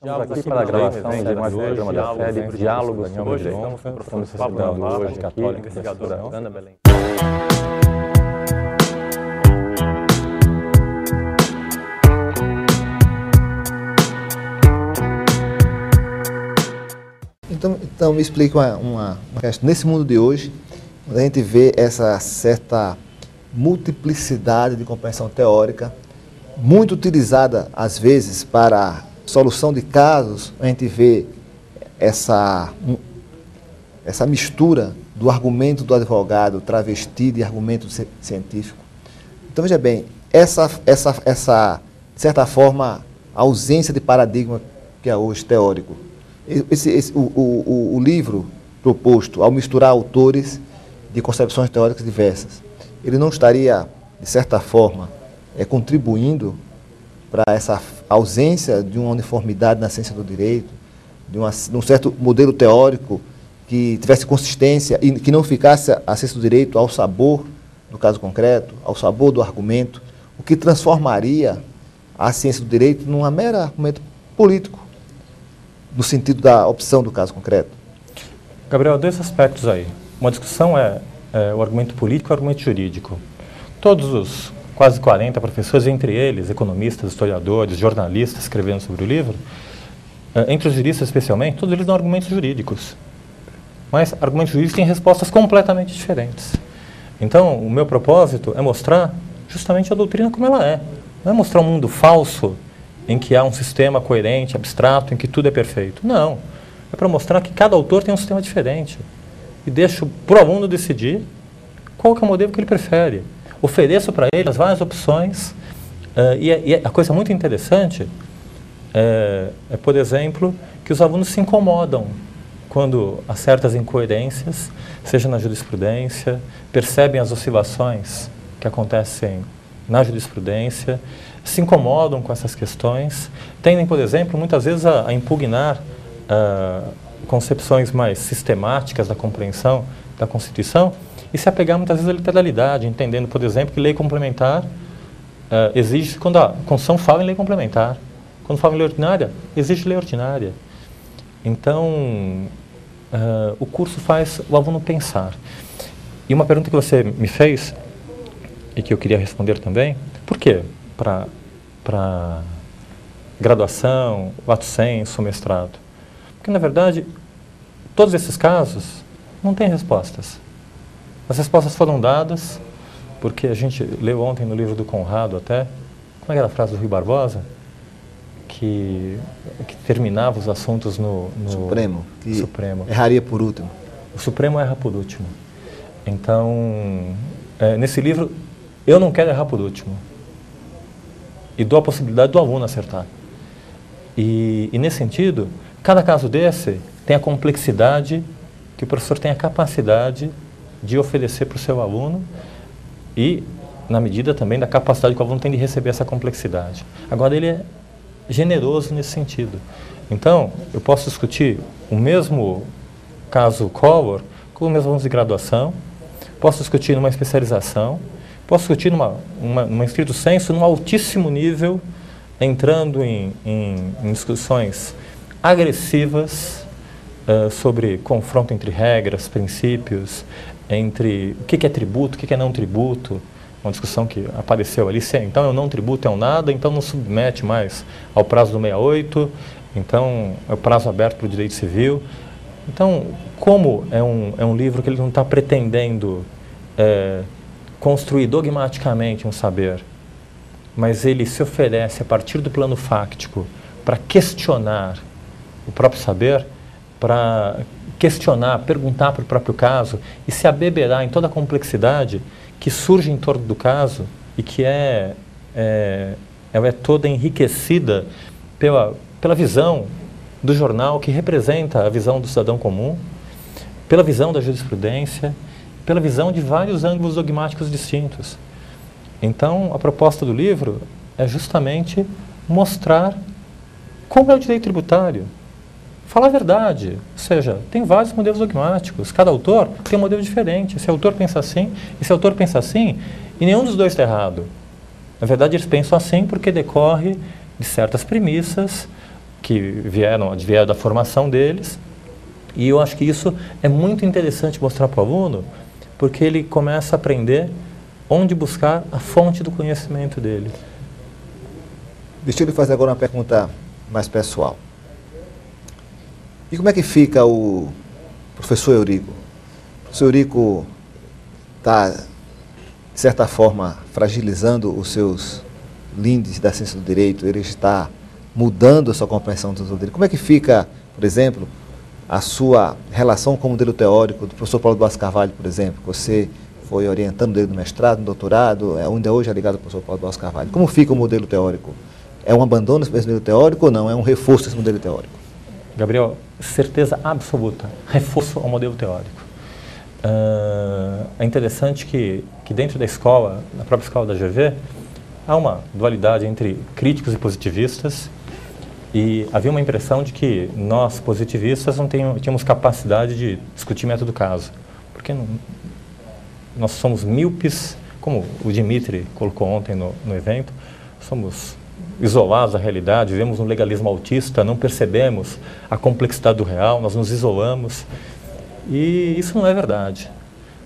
Estamos aqui para a gravação de mais um programa da série Diálogos sobre Direito. Estamos recebendo hoje Católica, investigadora Ana Belém. Então me explique uma questão. Nesse mundo de hoje, a gente vê essa certa multiplicidade de compreensão teórica, muito utilizada às vezes para solução de casos. A gente vê essa mistura do argumento do advogado travesti de argumento científico. Então veja bem, essa de certa forma, ausência de paradigma que é hoje teórico. O livro proposto, ao misturar autores de concepções teóricas diversas, ele não estaria, de certa forma, contribuindo para essa ausência de uma uniformidade na ciência do direito, de um certo modelo teórico que tivesse consistência e que não ficasse a ciência do direito ao sabor do caso concreto, ao sabor do argumento, o que transformaria a ciência do direito num mero argumento político, no sentido da opção do caso concreto? Gabriel, dois aspectos aí. Uma discussão é o argumento político e o argumento jurídico. Todos os quase 40 professores, entre eles economistas, historiadores, jornalistas escrevendo sobre o livro, entre os juristas especialmente, todos eles dão argumentos jurídicos. Mas argumentos jurídicos têm respostas completamente diferentes. Então, o meu propósito é mostrar justamente a doutrina como ela é. Não é mostrar um mundo falso em que há um sistema coerente, abstrato, em que tudo é perfeito. Não. É para mostrar que cada autor tem um sistema diferente. E deixo para o aluno decidir qual que é o modelo que ele prefere. Ofereço para ele as várias opções. E a coisa muito interessante é, por exemplo, que os alunos se incomodam quando há certas incoerências, seja na jurisprudência, percebem as oscilações que acontecem na jurisprudência, se incomodam com essas questões, tendem, por exemplo, muitas vezes a impugnar concepções mais sistemáticas da compreensão da Constituição e se apegar muitas vezes à literalidade, entendendo, por exemplo, que lei complementar exige, quando a Constituição fala em lei complementar, quando fala em lei ordinária, exige lei ordinária. Então, o curso faz o aluno pensar. E uma pergunta que você me fez, e que eu queria responder também, por quê? Para graduação, lato sensu, mestrado. Porque, na verdade, todos esses casos não têm respostas. As respostas foram dadas, porque a gente leu ontem no livro do Conrado até, como era a frase do Rui Barbosa? Que terminava os assuntos no Supremo. Que Supremo. Erraria por último. O Supremo erra por último. Então, nesse livro, eu não quero errar por último. E dou a possibilidade do aluno acertar. E nesse sentido, cada caso desse tem a complexidade que o professor tem a capacidade de oferecer para o seu aluno e, na medida também da capacidade que o aluno tem de receber essa complexidade. Agora, ele é generoso nesse sentido. Então, eu posso discutir o mesmo caso Collor com os meus alunos de graduação, posso discutir numa especialização, posso discutir numa stricto sensu, num altíssimo nível, entrando em discussões agressivas sobre confronto entre regras, princípios, entre o que é tributo, o que é não tributo, uma discussão que apareceu ali, então o não tributo é um nada, então não submete mais ao prazo do 68, então é o prazo aberto para o direito civil. Então, como é um livro que ele não está pretendendo construir dogmaticamente um saber, mas ele se oferece a partir do plano fáctico para questionar o próprio saber, para questionar, perguntar para o próprio caso e se abeberar em toda a complexidade que surge em torno do caso e que ela é toda enriquecida pela visão do jornal, que representa a visão do cidadão comum, pela visão da jurisprudência, pela visão de vários ângulos dogmáticos distintos. Então, a proposta do livro é justamente mostrar como é o direito tributário. Falar a verdade, ou seja, tem vários modelos dogmáticos, cada autor tem um modelo diferente, esse autor pensa assim, esse autor pensa assim, e nenhum dos dois está errado. Na verdade, eles pensam assim porque decorre de certas premissas, que vieram da formação deles. E eu acho que isso é muito interessante mostrar para o aluno, porque ele começa a aprender onde buscar a fonte do conhecimento dele. Deixa eu lhe fazer agora uma pergunta mais pessoal. E como é que fica o professor Eurico? O professor Eurico está, de certa forma, fragilizando os seus lindes da ciência do direito? Ele está mudando a sua compreensão do direito? Como é que fica, por exemplo, a sua relação com o modelo teórico do professor Paulo Duarte Carvalho, por exemplo? Você foi orientando dele no mestrado, no doutorado, ainda hoje é ligado ao professor Paulo Duarte Carvalho. Como fica o modelo teórico? É um abandono desse modelo teórico ou não? É um reforço desse modelo teórico? Gabriel, certeza absoluta, reforço ao modelo teórico. É interessante que dentro da escola, na própria escola da GV, há uma dualidade entre críticos e positivistas, e havia uma impressão de que nós, positivistas, não tínhamos capacidade de discutir método caso, porque nós somos míopes, como o Dimitri colocou ontem no evento, somos isolados da realidade, vivemos um legalismo autista, não percebemos a complexidade do real, nós nos isolamos, e isso não é verdade.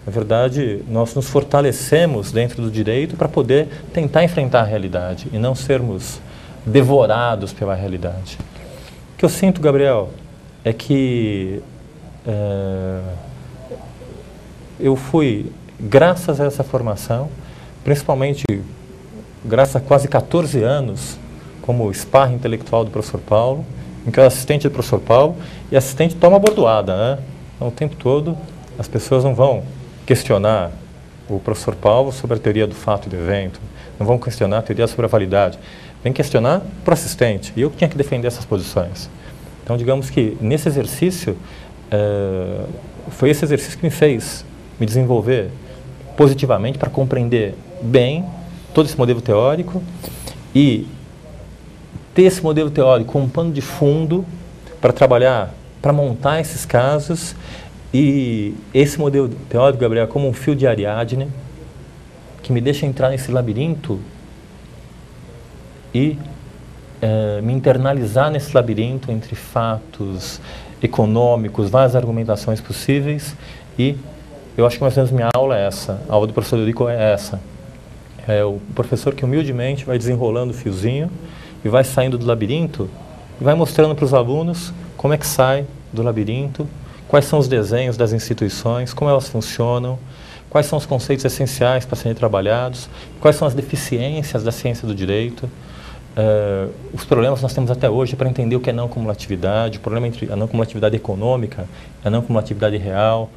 Na verdade, nós nos fortalecemos dentro do direito para poder tentar enfrentar a realidade e não sermos devorados pela realidade. O que eu sinto, Gabriel, é que eu fui, graças a essa formação, principalmente graças a quase 14 anos como sparring intelectual do professor Paulo, em que eu era assistente do professor Paulo, e assistente toma bordoada, né? Então, o tempo todo as pessoas não vão questionar o professor Paulo sobre a teoria do fato e do evento, não vão questionar a teoria sobre a validade, vem questionar para o assistente, e eu tinha que defender essas posições. Então, digamos que nesse exercício, foi esse exercício que me fez me desenvolver positivamente para compreender bem todo esse modelo teórico e ter esse modelo teórico como um pano de fundo para trabalhar, para montar esses casos, e esse modelo teórico, Gabriel, como um fio de Ariadne que me deixa entrar nesse labirinto e me internalizar nesse labirinto entre fatos econômicos, várias argumentações possíveis, e eu acho que mais ou menos minha aula é essa, a aula do professor Eurico é essa. É o professor que humildemente vai desenrolando o fiozinho e vai saindo do labirinto e vai mostrando para os alunos como é que sai do labirinto, quais são os desenhos das instituições, como elas funcionam, quais são os conceitos essenciais para serem trabalhados, quais são as deficiências da ciência do direito, os problemas que nós temos até hoje para entender o que é não cumulatividade, o problema entre a não cumulatividade econômica e a não cumulatividade real,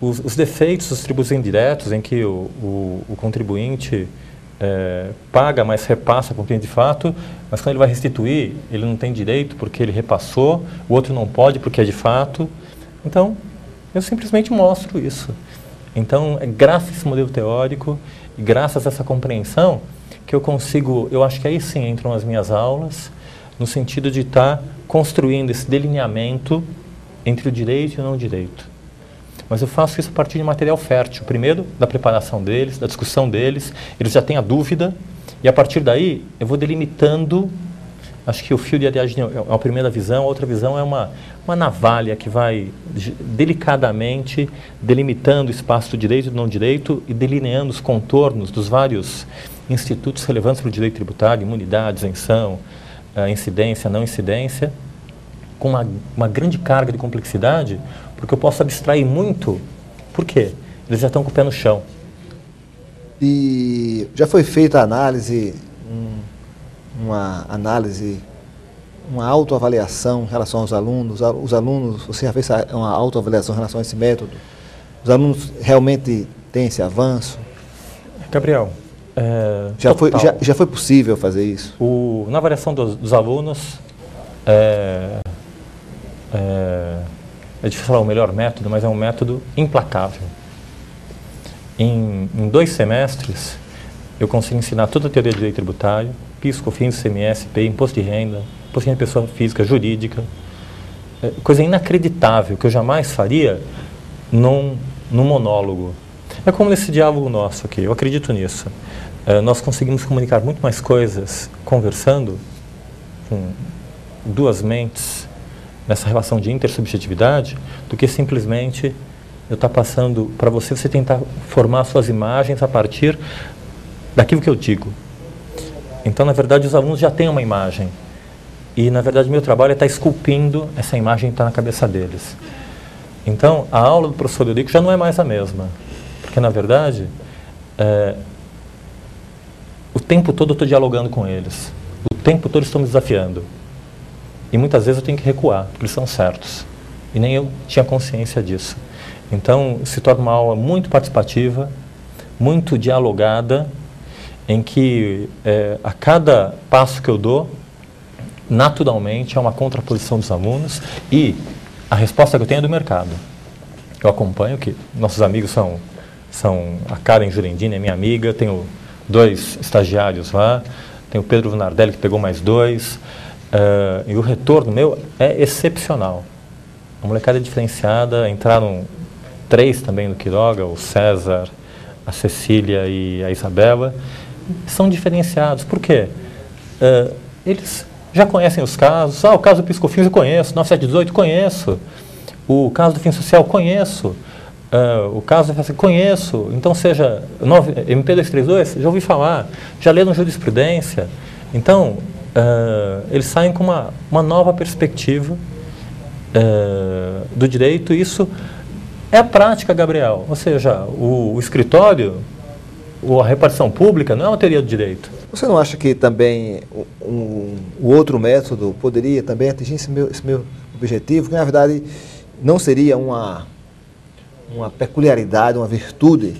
os defeitos dos tributos indiretos, em que o contribuinte paga, mas repassa com o cliente de fato, mas quando ele vai restituir, ele não tem direito porque ele repassou, o outro não pode porque é de fato. Então, eu simplesmente mostro isso. Então, é graças a esse modelo teórico e graças a essa compreensão que eu consigo, eu acho que aí sim entram as minhas aulas, no sentido de estar construindo esse delineamento entre o direito e o não direito. Mas eu faço isso a partir de material fértil. Primeiro, da preparação deles, da discussão deles, eles já têm a dúvida, e a partir daí eu vou delimitando. Acho que o fio de Ariadne é a primeira visão, a outra visão é uma navalha que vai delicadamente delimitando o espaço do direito e do não direito e delineando os contornos dos vários institutos relevantes para o direito tributário, imunidade, isenção, incidência, não incidência, com uma grande carga de complexidade, porque eu posso abstrair muito. Por quê? Eles já estão com o pé no chão. E já foi feita a análise, uma autoavaliação em relação aos alunos? Os alunos, você já fez uma autoavaliação em relação a esse método? Os alunos realmente têm esse avanço? Gabriel, já foi possível fazer isso? Na avaliação dos alunos, é difícil falar o melhor método, mas é um método implacável. Em 2 semestres, eu consigo ensinar toda a teoria de direito tributário, PIS, COFINS, ICMS, IPI, imposto de renda pessoa física, jurídica. Coisa inacreditável, que eu jamais faria num monólogo. É como nesse diálogo nosso aqui, eu acredito nisso. Nós conseguimos comunicar muito mais coisas conversando, com duas mentes nessa relação de intersubjetividade do que simplesmente eu estar passando para você tentar formar suas imagens a partir daquilo que eu digo. Então, na verdade, os alunos já têm uma imagem. E, na verdade, meu trabalho é estar esculpindo essa imagem que está na cabeça deles. Então, a aula do professor Eurico já não é mais a mesma. Porque, na verdade, o tempo todo eu estou dialogando com eles. O tempo todo estão me desafiando. E muitas vezes eu tenho que recuar, porque eles são certos. E nem eu tinha consciência disso. Então, se torna uma aula muito participativa, muito dialogada, em que a cada passo que eu dou, naturalmente é uma contraposição dos alunos e a resposta que eu tenho é do mercado. Eu acompanho, que nossos amigos são a Karen Jurendini, é minha amiga, tenho 2 estagiários lá, tem o Pedro Nardelli, que pegou mais 2, e o retorno meu é excepcional. A molecada é diferenciada, entraram 3 também no Quiroga, o César, a Cecília e a Isabela, são diferenciados. Por quê? Eles já conhecem os casos. O caso do Piscofins eu conheço, 9718 conheço, o caso do Fim Social conheço, o caso da conheço. Então, seja MP232, já ouvi falar, já leram jurisprudência. Então, eles saem com uma nova perspectiva do direito. Isso é a prática, Gabriel. Ou seja, o escritório, a repartição pública, não é uma teoria do direito. Você não acha que também o outro método poderia também atingir esse meu objetivo, que na verdade não seria uma peculiaridade, uma virtude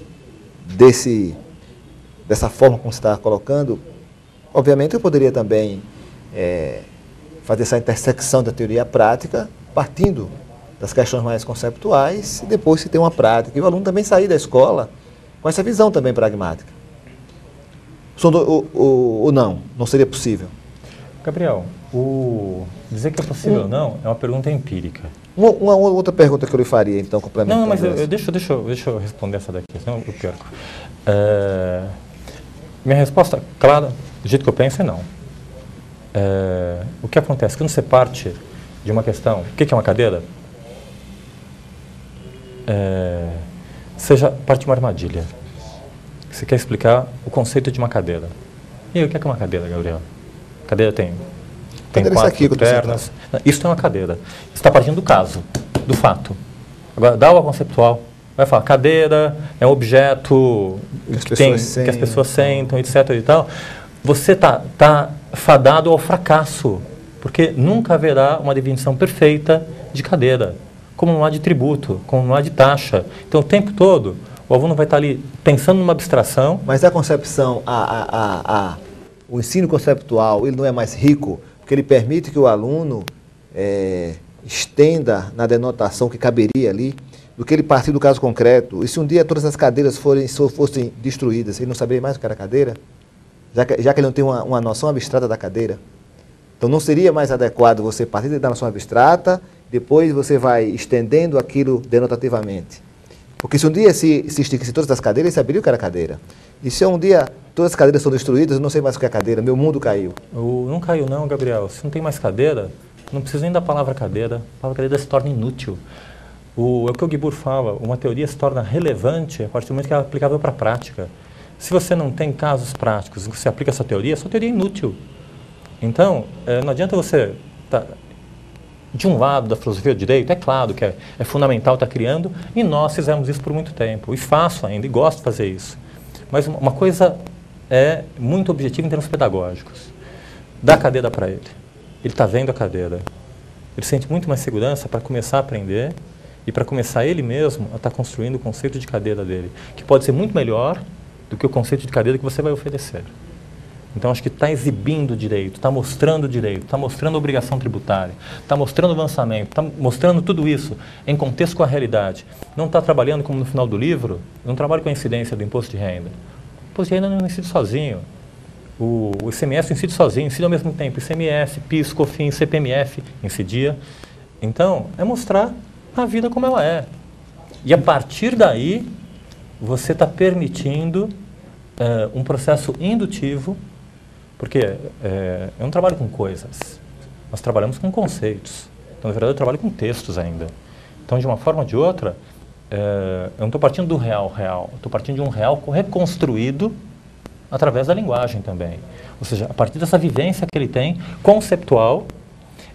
dessa forma como você está colocando? Obviamente eu poderia também fazer essa intersecção da teoria e a prática, partindo das questões mais conceptuais, e depois se tem uma prática. E o aluno também sair da escola com essa visão também pragmática. Ou não seria possível? Gabriel, dizer que é possível ou não é uma pergunta empírica. Uma outra pergunta que eu lhe faria, então, complementando. Não, mas deixa eu responder essa daqui, senão eu perco. Minha resposta, clara, do jeito que eu penso, é não. O que acontece? Quando você parte de uma questão, o que é uma cadeira? Seja parte de uma armadilha. Você quer explicar o conceito de uma cadeira. E aí, o que é uma cadeira, Gabriel? Cadeira tem 4 pernas. Isso é uma cadeira. Você está partindo do caso, do fato. Agora, dá aula conceptual. Vai falar, cadeira é um objeto que as pessoas sentam, etc. e tal. Você está fadado ao fracasso, porque nunca haverá uma definição perfeita de cadeira, como não há de tributo, como não há de taxa. Então, o tempo todo, o aluno vai estar ali pensando numa abstração. Mas a concepção, o ensino conceptual, ele não é mais rico, porque ele permite que o aluno estenda na denotação que caberia ali, do que ele partir do caso concreto. E se um dia todas as cadeiras fossem destruídas, ele não saberia mais o que era cadeira? Já que ele não tem uma noção abstrata da cadeira. Então, não seria mais adequado você partir da noção abstrata, depois você vai estendendo aquilo denotativamente. Porque se um dia se extinguisse todas as cadeiras, ele saberia o que era cadeira. E se um dia todas as cadeiras são destruídas, eu não sei mais o que é cadeira, meu mundo caiu. Não caiu não, Gabriel. Se não tem mais cadeira, não precisa nem da palavra cadeira. A palavra cadeira se torna inútil. É o que o Guibur fala, uma teoria se torna relevante a partir do momento que ela é aplicável para a prática. Se você não tem casos práticos em que você aplica essa teoria é inútil. Então, não adianta você de um lado da filosofia do direito, é claro que é fundamental estar criando, e nós fizemos isso por muito tempo, e faço ainda, e gosto de fazer isso. Mas uma coisa é muito objetiva em termos pedagógicos. Dá a cadeira para ele. Ele está vendo a cadeira. Ele sente muito mais segurança para começar a aprender e para começar ele mesmo a estar construindo o conceito de cadeira dele, que pode ser muito melhor do que o conceito de cadeira que você vai oferecer. Então, acho que está exibindo o direito, está mostrando o direito, está mostrando a obrigação tributária, está mostrando o avançamento, está mostrando tudo isso em contexto com a realidade. Não está trabalhando, como no final do livro, não trabalha com a incidência do imposto de renda. O imposto de renda não incide sozinho. O ICMS incide sozinho, incide ao mesmo tempo. ICMS, PIS, COFINS, CPMF incidia. Então, é mostrar a vida como ela é. E a partir daí, você está permitindo um processo indutivo, porque eu não trabalho com coisas. nós trabalhamos com conceitos. Então, na verdade, eu trabalho com textos ainda. Então, de uma forma ou de outra, eu não estou partindo do real, estou partindo de um real reconstruído através da linguagem também. Ou seja, a partir dessa vivência que ele tem, conceptual,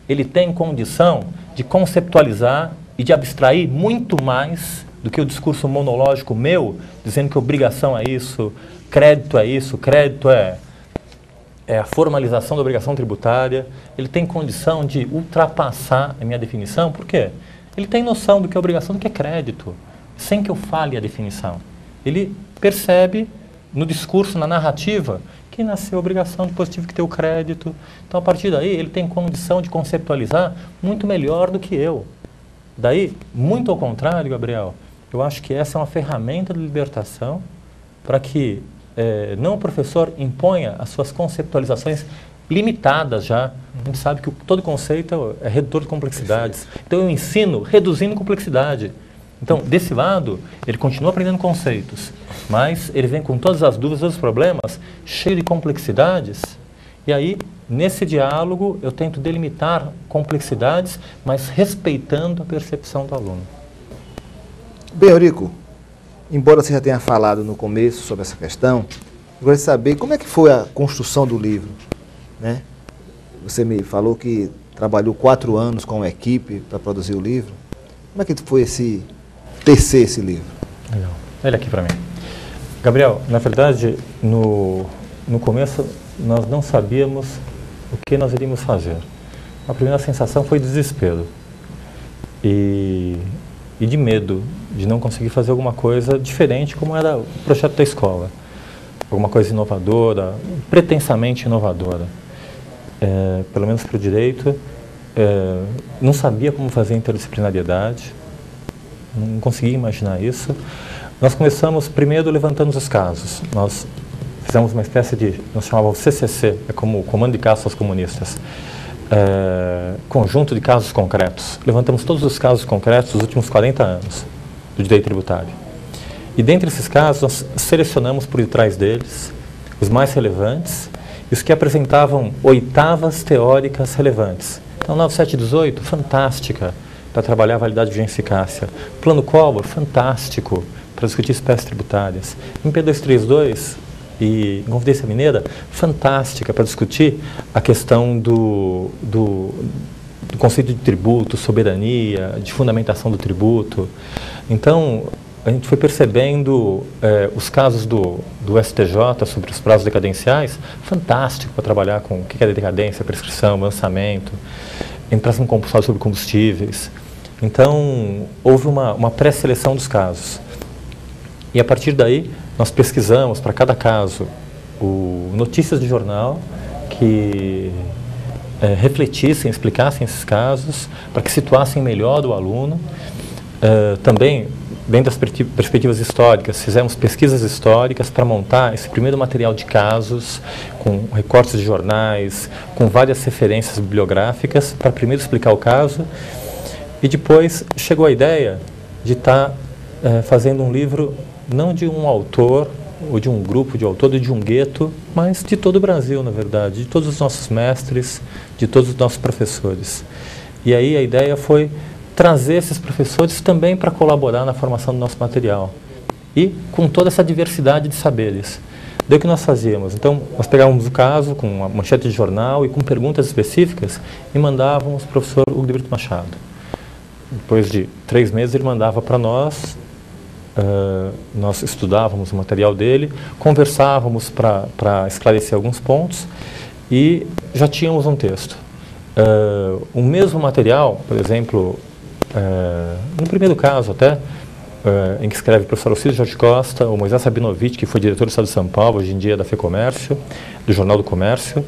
ele tem condição de conceptualizar e de abstrair muito mais do que o discurso monológico meu, dizendo que obrigação é isso, crédito é a formalização da obrigação tributária. Ele tem condição de ultrapassar a minha definição. Por quê? Ele tem noção do que é obrigação, do que é crédito, sem que eu fale a definição. Ele percebe no discurso, na narrativa, que nasceu a obrigação, depois tive que ter o crédito. Então, a partir daí, ele tem condição de conceptualizar muito melhor do que eu. Daí, muito ao contrário, Gabriel, eu acho que essa é uma ferramenta de libertação para que não o professor imponha as suas conceptualizações limitadas já. A gente sabe que todo conceito é redutor de complexidades. Então, eu ensino reduzindo complexidade. Então, desse lado, ele continua aprendendo conceitos, mas ele vem com todas as dúvidas, todos os problemas, cheio de complexidades. E aí, nesse diálogo, eu tento delimitar complexidades, mas respeitando a percepção do aluno. Bem, Eurico, embora você já tenha falado no começo sobre essa questão, eu gostaria de saber como é que foi a construção do livro, né? Você me falou que trabalhou 4 anos com uma equipe para produzir o livro. Como é que foi tecer esse livro? Legal. Olha aqui para mim. Gabriel, na verdade, no começo, nós não sabíamos o que nós iríamos fazer. A primeira sensação foi desespero e de medo de não conseguir fazer alguma coisa diferente como era o projeto da escola. Alguma coisa inovadora, pretensamente inovadora. Pelo menos para o direito, não sabia como fazer interdisciplinariedade, não conseguia imaginar isso. Nós começamos primeiro levantando os casos. Nós fizemos uma espécie de, nós chamávamos CCC, como o Comando de Caça aos Comunistas, conjunto de casos concretos. Levantamos todos os casos concretos dos últimos 40 anos do direito tributário. E dentre esses casos, nós selecionamos por detrás deles os mais relevantes e os que apresentavam oitavas teóricas relevantes. Então, 9718, fantástica, para trabalhar a validade, vigência e eficácia. Plano Collor, fantástico, para discutir espécies tributárias. MP232 e Inconfidência Mineira, fantástica, para discutir a questão do conceito de tributo, soberania, de fundamentação do tributo. Então, a gente foi percebendo os casos do STJ sobre os prazos decadenciais, fantástico para trabalhar com o que é decadência, prescrição, lançamento, entração compulsória sobre combustíveis. Então, houve uma pré-seleção dos casos. E a partir daí, nós pesquisamos para cada caso notícias de jornal que refletissem, explicassem esses casos, para que situassem melhor o aluno. Também, dentro das perspectivas históricas, fizemos pesquisas históricas para montar esse primeiro material de casos, com recortes de jornais, com várias referências bibliográficas, para primeiro explicar o caso. E depois chegou a ideia de estar fazendo um livro, não de um autor, ou de um grupo de autores, de um gueto, mas de todo o Brasil, na verdade, de todos os nossos mestres, de todos os nossos professores. E aí a ideia foi trazer esses professores também para colaborar na formação do nosso material. E com toda essa diversidade de saberes. Daí o que nós fazíamos? Então, nós pegávamos o caso com uma manchete de jornal e com perguntas específicas e mandávamos para o professor Hugo de Brito Machado. Depois de 3 meses, ele mandava para nós, nós estudávamos o material dele, conversávamos para esclarecer alguns pontos e já tínhamos um texto. O mesmo material, por exemplo, no primeiro caso até, em que escreve o professor Alcides Jorge Costa, o Moisés Rabinovich, que foi diretor do Estado de São Paulo, hoje em dia da FEComércio, do Jornal do Comércio,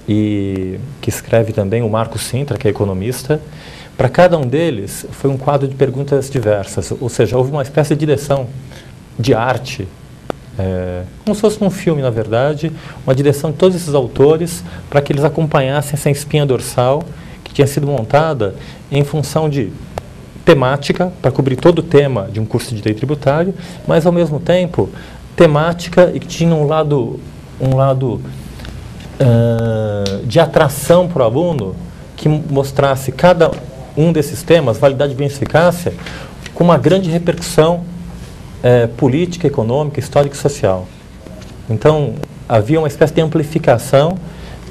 e que escreve também o Marco Sintra, que é economista. Para cada um deles foi um quadro de perguntas diversas, ou seja, houve uma espécie de direção de arte, como se fosse um filme, na verdade, uma direção de todos esses autores para que eles acompanhassem essa espinha dorsal que tinha sido montada em função de temática, para cobrir todo o tema de um curso de direito tributário, mas ao mesmo tempo temática e que tinha um lado de atração para o aluno, que mostrasse cada um desses temas, validade, bem eficácia, com uma grande repercussão política, econômica, histórica e social. Então, havia uma espécie de amplificação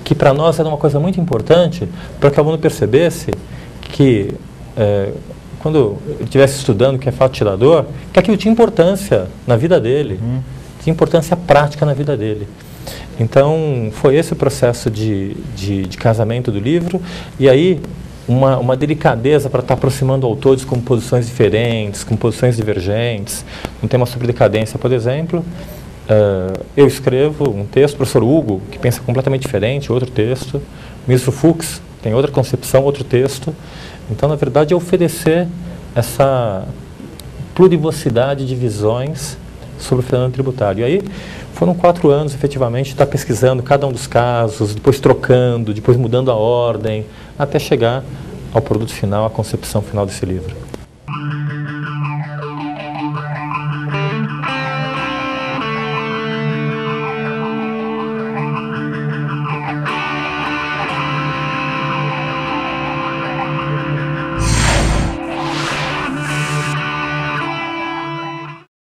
que para nós era uma coisa muito importante para que o aluno percebesse que, quando ele estivesse estudando que é fato tirador, que aquilo tinha importância na vida dele, tinha importância prática na vida dele. Então, foi esse o processo de casamento do livro, e aí uma delicadeza para estar aproximando autores com posições diferentes, com posições divergentes. Um tema sobre decadência, por exemplo, eu escrevo um texto, o professor Hugo, que pensa completamente diferente, outro texto, o ministro Fux tem outra concepção, outro texto. Então, na verdade, é oferecer essa plurivocidade de visões sobre o fenômeno tributário. E aí, foram 4 anos, efetivamente, de estar pesquisando cada um dos casos, depois trocando, depois mudando a ordem, até chegar ao produto final, à concepção final desse livro.